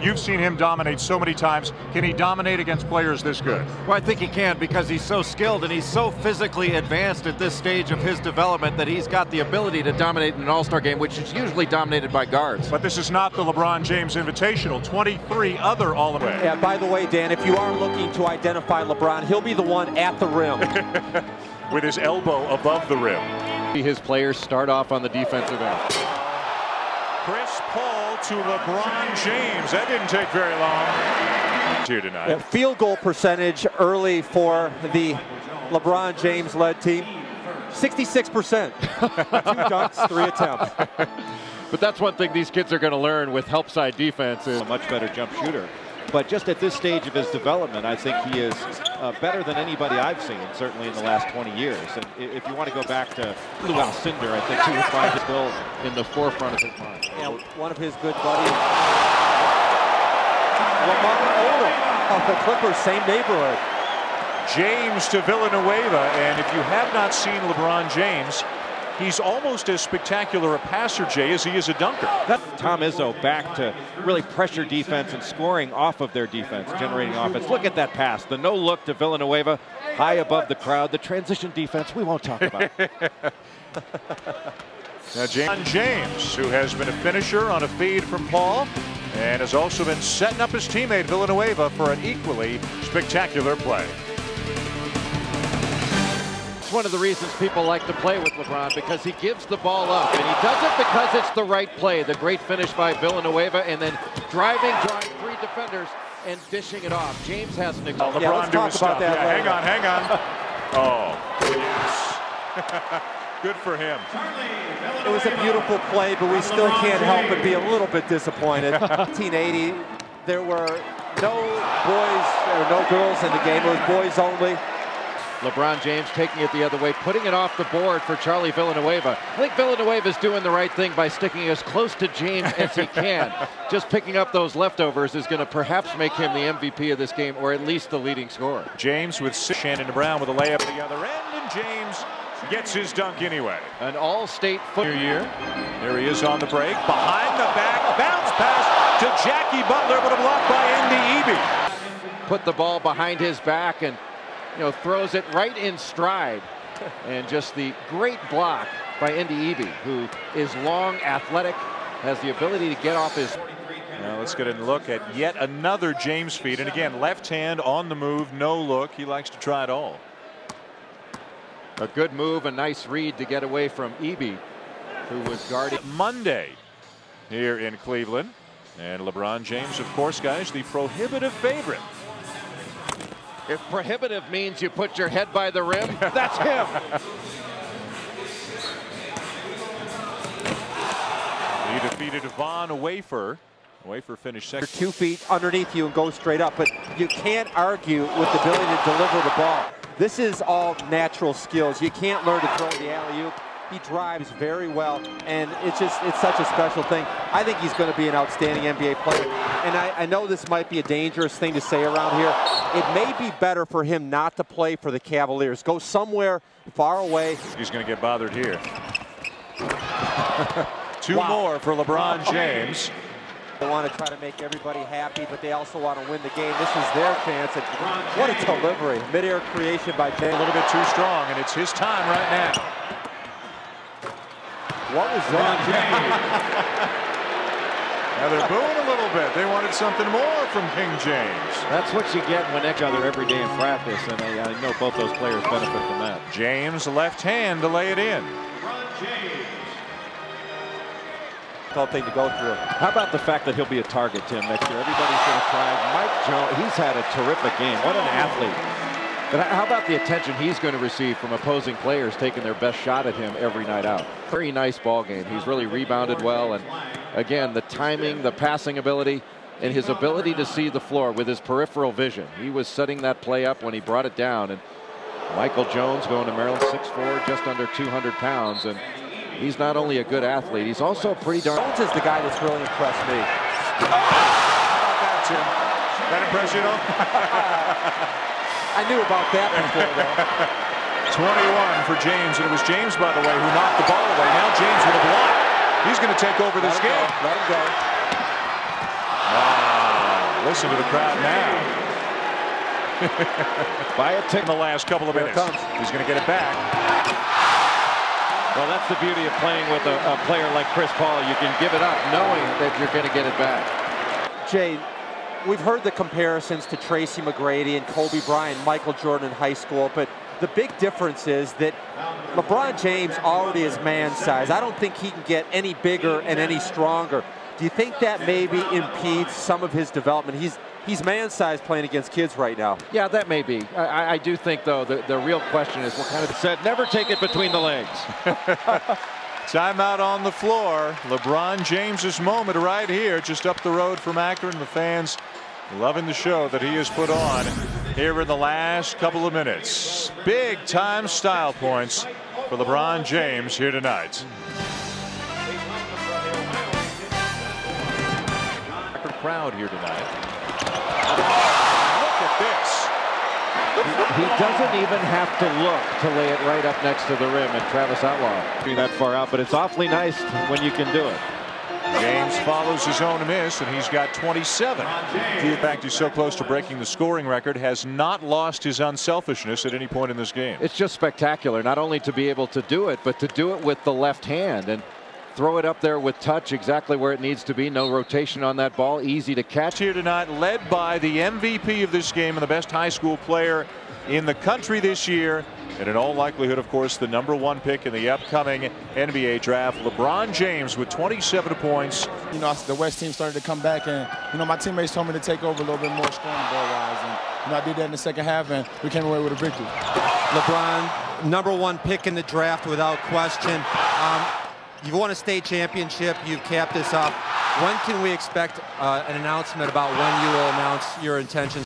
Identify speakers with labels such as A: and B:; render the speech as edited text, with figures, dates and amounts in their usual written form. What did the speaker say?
A: You've seen him dominate so many times. Can he dominate against players this good?
B: Well, I think he can, because he's so skilled and he's so physically advanced at this stage of his development that he's got the ability to dominate in an all-star game, which is usually dominated by guards.
A: But this is not the LeBron James Invitational. 23 other All-American.
C: Yeah, by the way, Dan, if you are looking to identify LeBron, he'll be the one at the rim.
A: With his elbow above the rim.
B: His players start off on the defensive end.
A: Chris Paul to LeBron James. That didn't take very long. Here tonight.
C: Yeah, field goal percentage early for the LeBron James-led team, 66%. 2 dunks, 3 attempts.
B: But that's one thing these kids are going to learn with help side defense is a much better jump shooter. But just at this stage of his development, I think he is better than anybody I've seen, certainly in the last 20 years. And if you want to go back to Lou Alcindor, I think he was still in the forefront of his mind.
C: Yeah, one of his good buddies, Lamar Odom of the Clippers, same neighborhood.
A: James to Villanueva, and if you have not seen LeBron James, he's almost as spectacular a passer, Jay, as he is a dunker.
B: Tom Izzo back to really pressure defense and scoring off of their defense, generating offense. Look at that pass, the no look to Villanueva, high above the crowd. The transition defense we won't talk about.
A: Now James, who has been a finisher on a feed from Paul, and has also been setting up his teammate Villanueva for an equally spectacular play.
B: One of the reasons people like to play with LeBron, because he gives the ball up, and he does it because it's the right play. The great finish by Villanueva, and then drawing 3 defenders and dishing it off. James has an
A: LeBron
C: let's
A: doing
C: talk
A: stuff.
C: about that.
A: Yeah, hang on. Oh, yes. Good for him.
C: It was a beautiful play, but we still can't help but be a little bit disappointed. 1980, there were no boys or no girls in the game. It was boys only.
B: LeBron James taking it the other way, putting it off the board for Charlie Villanueva. I think Villanueva's doing the right thing by sticking as close to James as he can. Just picking up those leftovers is going to perhaps make him the MVP of this game, or at least the leading scorer.
A: James with 6. Shannon Brown with a layup at the other end, and James gets his dunk anyway.
B: An all-state football year.
A: There he is on the break, behind the back, bounce pass to Jackie Butler, but a block by Andy Eby.
B: Put the ball behind his back and throws it right in stride. And just the great block by Andy Eby, who is long, athletic, has the ability to get off his...
A: Now let's get a look at yet another James feed. And again, left hand on the move, no look. He likes to try it all.
B: A good move, a nice read to get away from Eby, who was guarding.
A: Monday here in Cleveland. And LeBron James, of course, guys, the prohibitive favorite.
B: If prohibitive means you put your head by the rim, that's him.
A: He defeated Von Wafer. Wafer finished second.
C: 2 feet underneath you and go straight up, but you can't argue with the ability to deliver the ball. This is all natural skills. You can't learn to throw the alley-oop. He drives very well, and it's such a special thing. I think he's going to be an outstanding NBA player. And I know this might be a dangerous thing to say around here. It may be better for him not to play for the Cavaliers. Go somewhere far away.
A: He's going to get bothered here. 2 more for LeBron James.
C: They want to try to make everybody happy, but they also want to win the game. This is their chance. And what a delivery. Mid-air creation by James.
A: A little bit too strong, and it's his time right now.
C: What was that?
A: Now they're booing a little bit. They wanted something more from King James.
B: That's what you get when each other every day in practice, and I know both those players benefit from that.
A: James left hand to lay it in.
C: Tough thing to go through.
B: How about the fact that he'll be a target, Tim, next year? Everybody's going to try. Mike Jones, he's had a terrific game. What an athlete. But how about the attention he's going to receive from opposing players taking their best shot at him every night out? Very nice ball game. He's really rebounded well, and again, the timing, the passing ability, and his ability to see the floor with his peripheral vision. He was setting that play up when he brought it down, and Michael Jones going to Maryland, 6'4", just under 200 pounds, and he's not only a good athlete, he's also a pretty darn...
C: Jones is the guy that's really impressed me.
A: How about that, Tim? That impress you, though?
C: I knew about that before, though.
A: 21 for James, and it was James, by the way, who knocked the ball away. Now James with a block. He's going to take over this game.
C: Let him go.
A: Wow. Listen to the crowd now.
B: By a tick
A: In the last couple of minutes. He's going to get it back.
B: Well, that's the beauty of playing with a player like Chris Paul. You can give it up knowing that you're going to get it back.
C: Jay, we've heard the comparisons to Tracy McGrady and Kobe Bryant, Michael Jordan in high school, but the big difference is that LeBron James already is man size. I don't think he can get any bigger and any stronger. Do you think that maybe impedes some of his development? He's man size playing against kids right now.
B: Yeah, that may be. I do think, though, the real question is what kind of said, never take it between the legs.
A: Timeout on the floor. LeBron James's moment right here, just up the road from Akron. The fans loving the show that he has put on here in the last couple of minutes. Big time style points for LeBron James here tonight. Crowd here tonight. Look at this.
B: He doesn't even have to look to lay it right up next to the rim, and Travis Outlaw being that far out, but it's awfully nice when you can do it.
A: James follows his own miss, and he's got 27. In fact, he's so close to breaking the scoring record, has not lost his unselfishness at any point in this game.
B: It's just spectacular, not only to be able to do it, but to do it with the left hand and throw it up there with touch exactly where it needs to be. No rotation on that ball. Easy to catch.
A: Here tonight, led by the MVP of this game and the best high school player in the country this year, and in all likelihood, of course, the #1 pick in the upcoming NBA draft, LeBron James with 27 points.
D: You know, the West team started to come back, and you know, my teammates told me to take over a little bit more scoring ball-wise, and you know, I did that in the second half, and we came away with a victory.
C: LeBron, #1 pick in the draft without question. You've won a state championship. You've capped this up. When can we expect an announcement about when you will announce your intentions